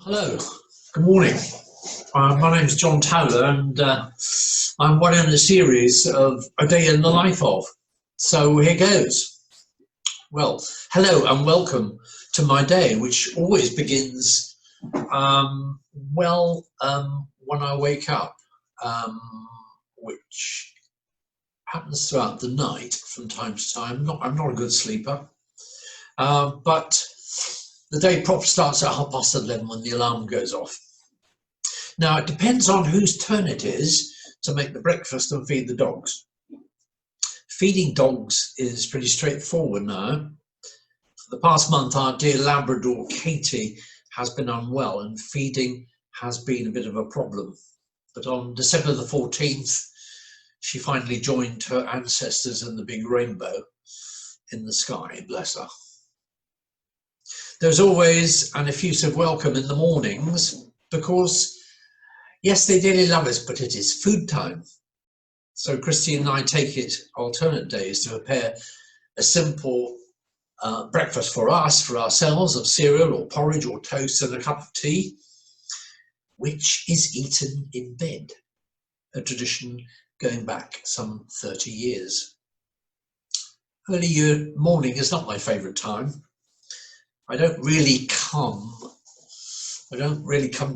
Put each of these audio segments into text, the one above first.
Hello, good morning. My name is John Towler, and I'm one in a series of A Day in the Life of. So here goes. Well, hello and welcome to my day, which always begins when I wake up, which happens throughout the night from time to time. I'm not a good sleeper, but the day proper starts at 11:30 when the alarm goes off. Now, it depends on whose turn it is to make the breakfast and feed the dogs. Feeding dogs is pretty straightforward now. For the past month, our dear Labrador Katie has been unwell and feeding has been a bit of a problem. But on December the 14th, she finally joined her ancestors in the big rainbow in the sky, bless her. There's always an effusive welcome in the mornings because, yes, they dearly love us, but it is food time. So Christy and I take it alternate days to prepare a simple breakfast for us, for ourselves, of cereal or porridge or toast and a cup of tea, which is eaten in bed, a tradition going back some 30 years. Early morning is not my favourite time. I don't really come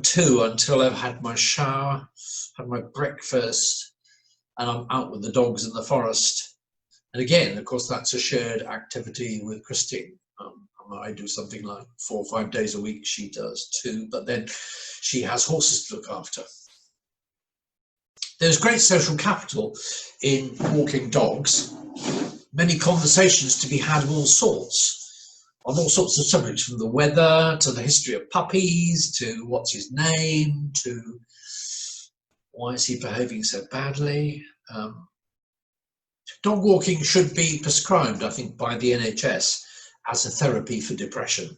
to until I've had my shower, had my breakfast, and I'm out with the dogs in the forest. And again, of course, that's a shared activity with Christine. I do something like 4 or 5 days a week. She does too, but then she has horses to look after. There's great social capital in walking dogs. Many conversations to be had of all sorts, on all sorts of subjects, from the weather to the history of puppies to what's his name to why is he behaving so badly. Dog walking should be prescribed, I think, by the NHS as a therapy for depression.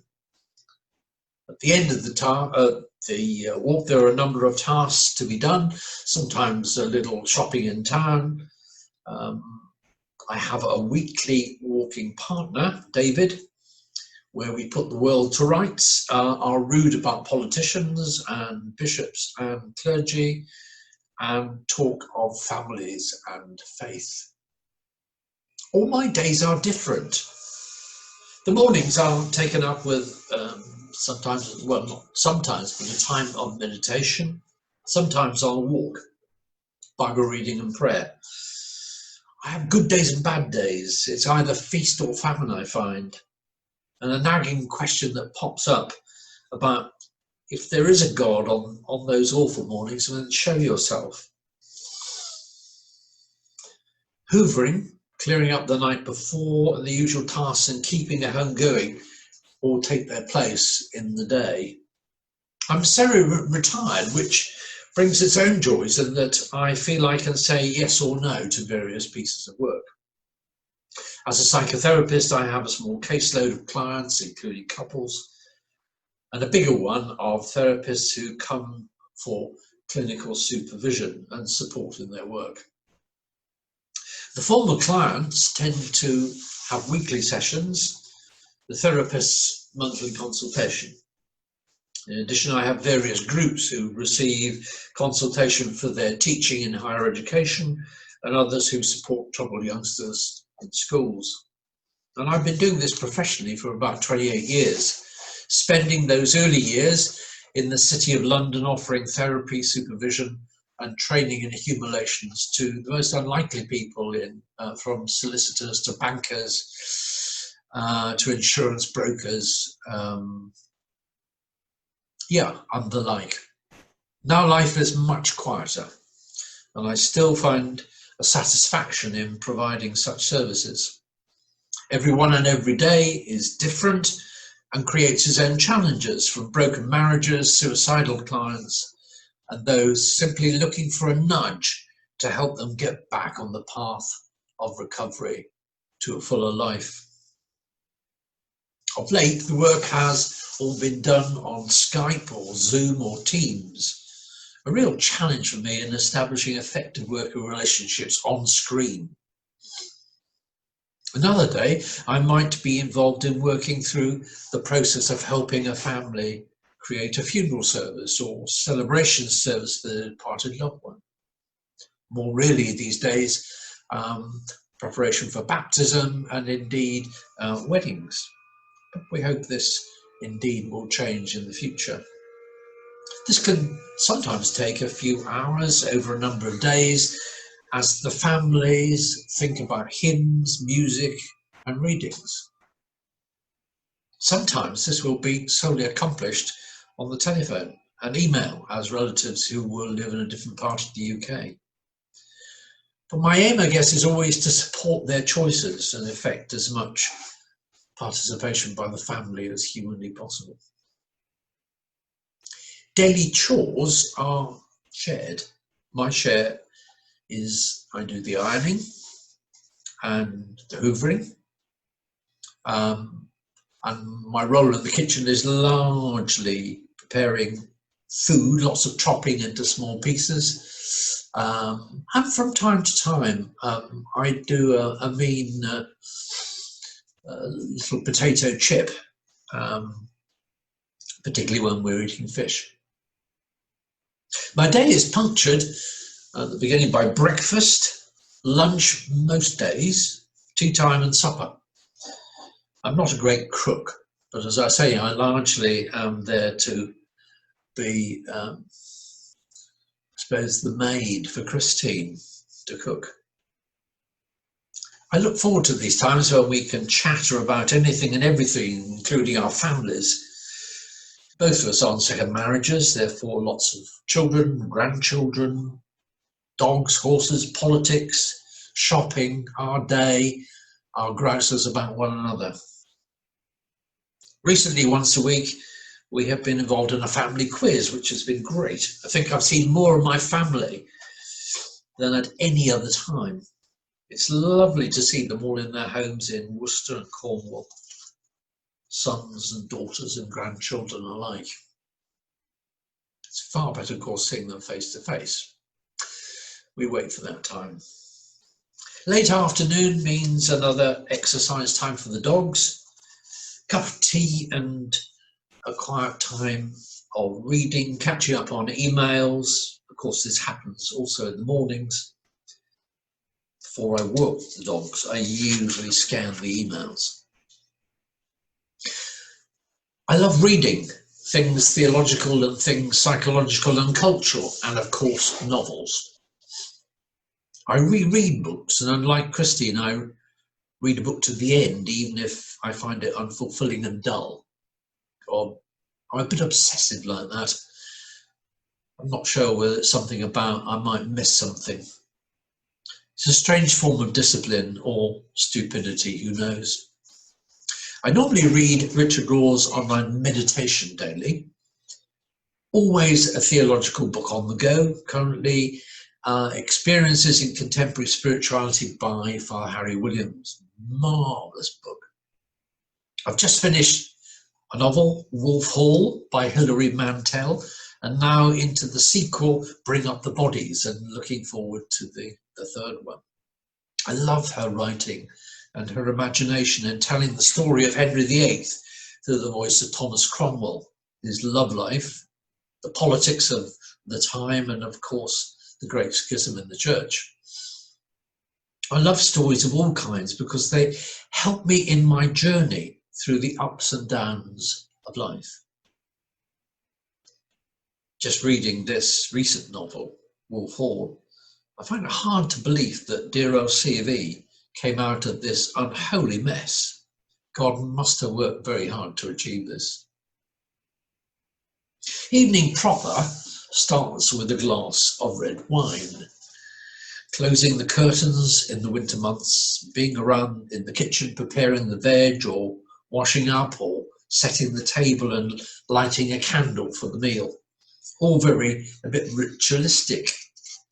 At the end of the walk, there are a number of tasks to be done, sometimes a little shopping in town. I have a weekly walking partner, David, where we put the world to rights, are rude about politicians and bishops and clergy, and talk of families and faith. All my days are different. The mornings are taken up with sometimes, well, not sometimes, but a time of meditation, sometimes on a walk, Bible reading and prayer. I have good days and bad days. It's either feast or famine, I find. And a nagging question that pops up about if there is a God on those awful mornings, then show yourself. Hoovering, clearing up the night before, and the usual tasks and keeping a home going all take their place in the day. I'm semi-retired, which brings its own joys in that I feel I can say yes or no to various pieces of work. As a psychotherapist, I have a small caseload of clients, including couples, and a bigger one of therapists who come for clinical supervision and support in their work. The former clients tend to have weekly sessions, the therapist's monthly consultation. In addition, I have various groups who receive consultation for their teaching in higher education and others who support troubled youngsters in schools. And I've been doing this professionally for about 28 years, spending those early years in the City of London offering therapy, supervision and training in accumulations to the most unlikely people, from solicitors to bankers to insurance brokers, and the like. Now life is much quieter, and I still find a satisfaction in providing such services. Everyone and every day is different and creates its own challenges, from broken marriages, suicidal clients, and those simply looking for a nudge to help them get back on the path of recovery to a fuller life. Of late, the work has all been done on Skype or Zoom or Teams, a real challenge for me in establishing effective working relationships on screen. Another day, I might be involved in working through the process of helping a family create a funeral service or celebration service for the departed loved one. More really these days, preparation for baptism and indeed weddings. But we hope this indeed will change in the future. This can sometimes take a few hours over a number of days as the families think about hymns, music and readings. Sometimes this will be solely accomplished on the telephone and email as relatives who will live in a different part of the UK. But my aim, I guess, is always to support their choices and effect as much participation by the family as humanly possible. Daily chores are shared. My share is I do the ironing and the hoovering. And my role in the kitchen is largely preparing food, lots of chopping into small pieces. And from time to time, I do a mean little potato chip, particularly when we're eating fish. My day is punctured at the beginning by breakfast, lunch most days, tea time and supper. I'm not a great cook, but as I say, I largely am there to be, I suppose, the maid for Christine to cook. I look forward to these times when we can chatter about anything and everything, including our families. Both of us are on second marriages, therefore lots of children, grandchildren, dogs, horses, politics, shopping, our day, our grouses about one another. Recently, once a week, we have been involved in a family quiz, which has been great. I think I've seen more of my family than at any other time. It's lovely to see them all in their homes in Worcester and Cornwall, sons and daughters and grandchildren alike. It's far better, of course, seeing them face to face. We wait for that time. Late afternoon means another exercise time for the dogs, cup of tea and a quiet time of reading, catching up on emails. Of course, this happens also in the mornings. Before I walk the dogs, I usually scan the emails. I love reading things theological and things psychological and cultural, and of course novels. I reread books, and unlike Christine, I read a book to the end, even if I find it unfulfilling and dull. Or I'm a bit obsessive like that. I'm not sure whether it's something about I might miss something. It's a strange form of discipline or stupidity, who knows. I normally read Richard Rohr's online meditation daily. Always a theological book on the go. Currently, Experiences in Contemporary Spirituality by Father Harry Williams. Marvellous book. I've just finished a novel, Wolf Hall by Hilary Mantel, and now into the sequel, Bring Up the Bodies, and looking forward to the third one. I love her writing and her imagination in telling the story of Henry VIII through the voice of Thomas Cromwell, his love life, the politics of the time, and of course, the Great Schism in the Church. I love stories of all kinds because they help me in my journey through the ups and downs of life. Just reading this recent novel, Wolf Hall, I find it hard to believe that dear old C of E came out of this unholy mess. God must have worked very hard to achieve this. Evening proper starts with a glass of red wine. Closing the curtains in the winter months, being around in the kitchen preparing the veg or washing up or setting the table and lighting a candle for the meal. All a bit ritualistic,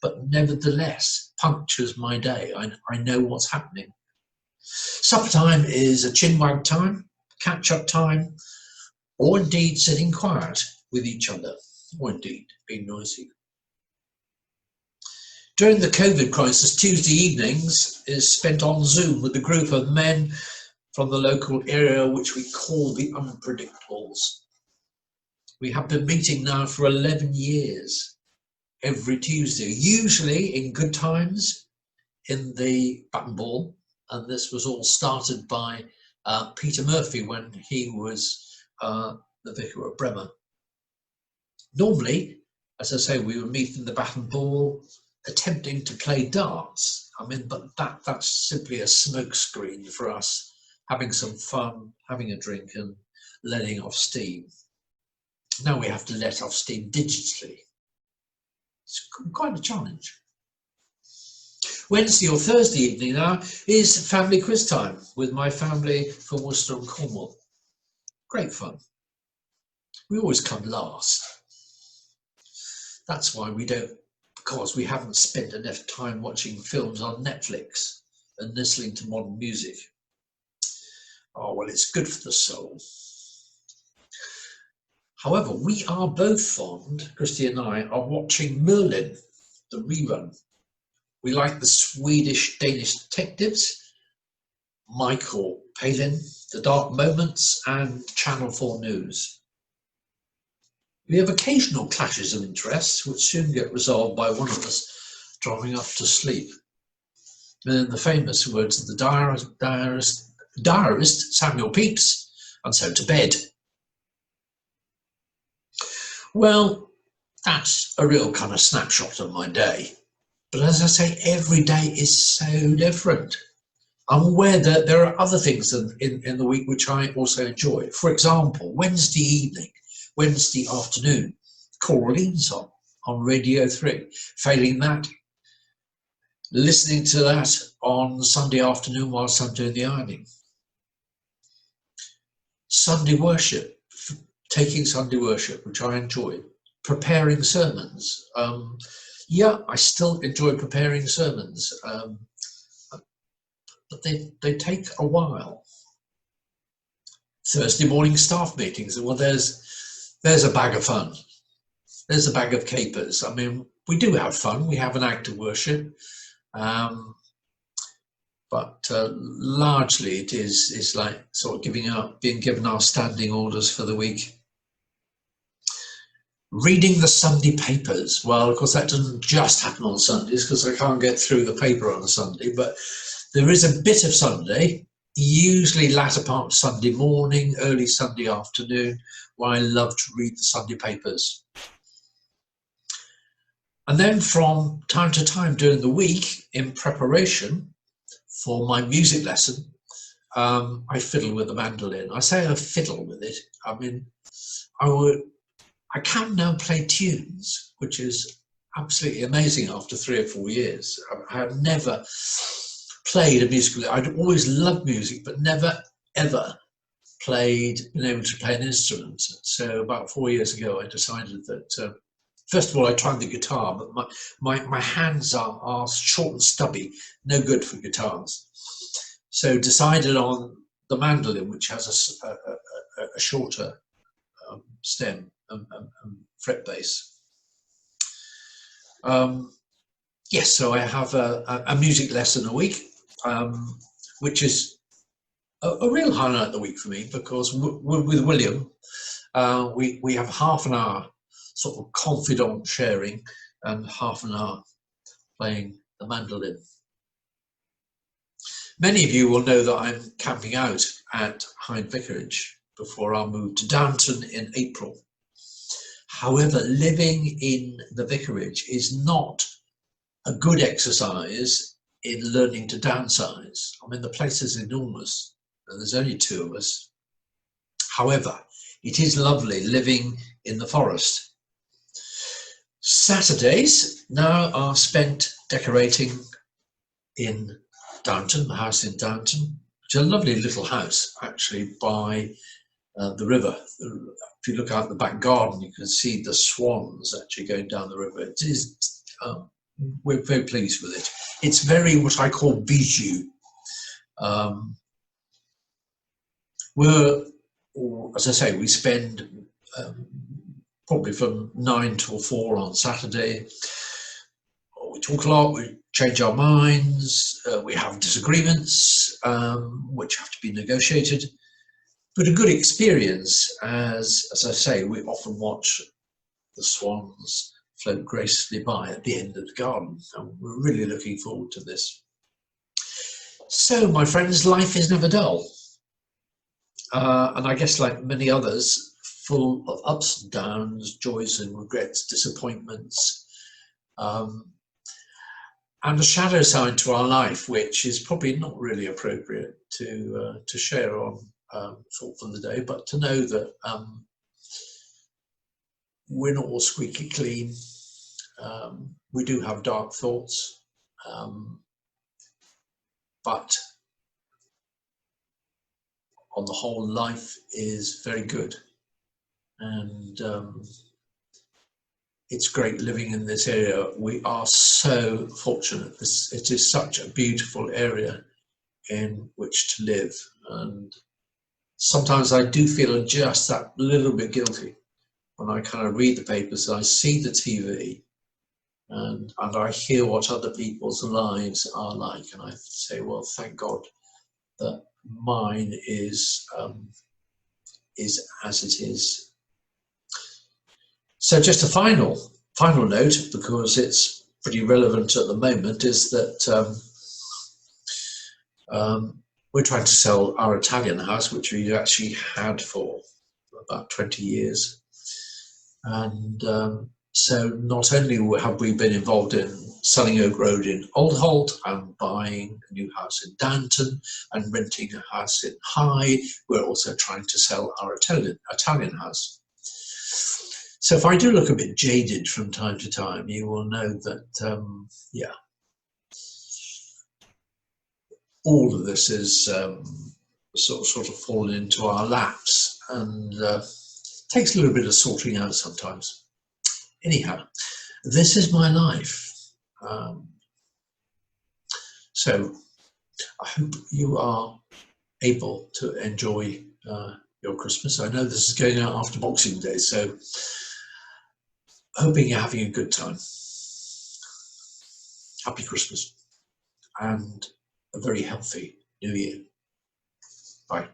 but nevertheless punctures my day. I know what's happening. Supper time is a chinwag time, catch-up time, or indeed sitting quiet with each other, or indeed being noisy. During the COVID crisis, Tuesday evenings is spent on Zoom with a group of men from the local area which we call the Unpredictables. We have been meeting now for 11 years, every Tuesday, usually in good times in the Button Ball. And this was all started by Peter Murphy when he was the vicar of Bremer. Normally, as I say, we would meet in the Button Ball attempting to play darts. I mean, but that's simply a smokescreen for us having some fun, having a drink and letting off steam. Now we have to let off steam digitally. It's quite a challenge. Wednesday or Thursday evening now is family quiz time with my family from Worcester and Cornwall. Great fun. We always come last. That's why we don't, because we haven't spent enough time watching films on Netflix and listening to modern music. Oh, well, it's good for the soul. However, we are both fond, Christy and I, of watching Merlin, the rerun. We like the Swedish-Danish detectives, Michael Palin, The Dark Moments, and Channel 4 News. We have occasional clashes of interests, which soon get resolved by one of us dropping off to sleep. And in the famous words of the diarist Samuel Pepys, and so to bed. Well, that's a real kind of snapshot of my day. But as I say, every day is so different. I'm aware that there are other things in the week which I also enjoy. For example, Wednesday evening, Wednesday afternoon, Coraline song on Radio 3. Failing that, listening to that on Sunday afternoon whilst I'm doing the ironing. Sunday worship, taking Sunday worship, which I enjoy. Preparing sermons. Yeah, I still enjoy preparing sermons, but they take a while. Thursday morning staff meetings. Well, there's a bag of fun. There's a bag of capers. I mean, we do have fun. We have an act of worship, but largely it is like sort of being given our standing orders for the week. Reading the Sunday papers. Well, of course, that doesn't just happen on Sundays because I can't get through the paper on a Sunday, but there is a bit of Sunday, usually latter part of Sunday morning, early Sunday afternoon, where I love to read the Sunday papers. And then from time to time during the week, in preparation for my music lesson, I fiddle with the mandolin. I say I fiddle with it. I mean, I can now play tunes, which is absolutely amazing after 3 or 4 years. I have never played a musical. I'd always loved music, but never, ever been able to play an instrument. So about 4 years ago, I decided that, first of all, I tried the guitar, but my hands are short and stubby, no good for guitars. So decided on the mandolin, which has a shorter stem and fret bass. Yes, so I have a music lesson a week, which is a real highlight of the week for me, because with William, we have half an hour sort of confidant sharing and half an hour playing the mandolin. Many of you will know that I'm camping out at Hyde Vicarage before our move to Downton in April. However, living in the vicarage is not a good exercise in learning to downsize. I mean, the place is enormous and there's only 2 of us. However, it is lovely living in the forest. Saturdays now are spent decorating in Downton, the house in Downton, which is a lovely little house actually by the river. If you look out the back garden, you can see the swans actually going down the river. It is, we're very pleased with it. It's very what I call bijou. As I say, we spend probably from 9 till 4 on Saturday. We talk a lot, we change our minds, we have disagreements which have to be negotiated. but a good experience, as I say, we often watch the swans float gracefully by at the end of the garden, and we're really looking forward to this. So, my friends, life is never dull, and I guess like many others, full of ups and downs, joys and regrets, disappointments, and a shadow side to our life, which is probably not really appropriate to share on Thought for the Day, but to know that we're not all squeaky clean. We do have dark thoughts, but on the whole, life is very good, and it's great living in this area. We are so fortunate. It is such a beautiful area in which to live, and sometimes I do feel just that little bit guilty when I kind of read the papers, I see the TV, and I hear what other people's lives are like, and I say, well, thank God that mine is as it is. So just a final note, because it's pretty relevant at the moment, is that we're trying to sell our Italian house, which we've actually had for about 20 years. And so not only have we been involved in selling Oak Road in Old Holt and buying a new house in Downton and renting a house in High, we're also trying to sell our Italian house. So if I do look a bit jaded from time to time, you will know that, yeah, all of this is sort of fallen into our laps, and takes a little bit of sorting out sometimes. Anyhow, this is my life. So I hope you are able to enjoy your Christmas. I know this is going out after Boxing Day, so hoping you're having a good time. Happy Christmas and a very healthy New Year. Bye.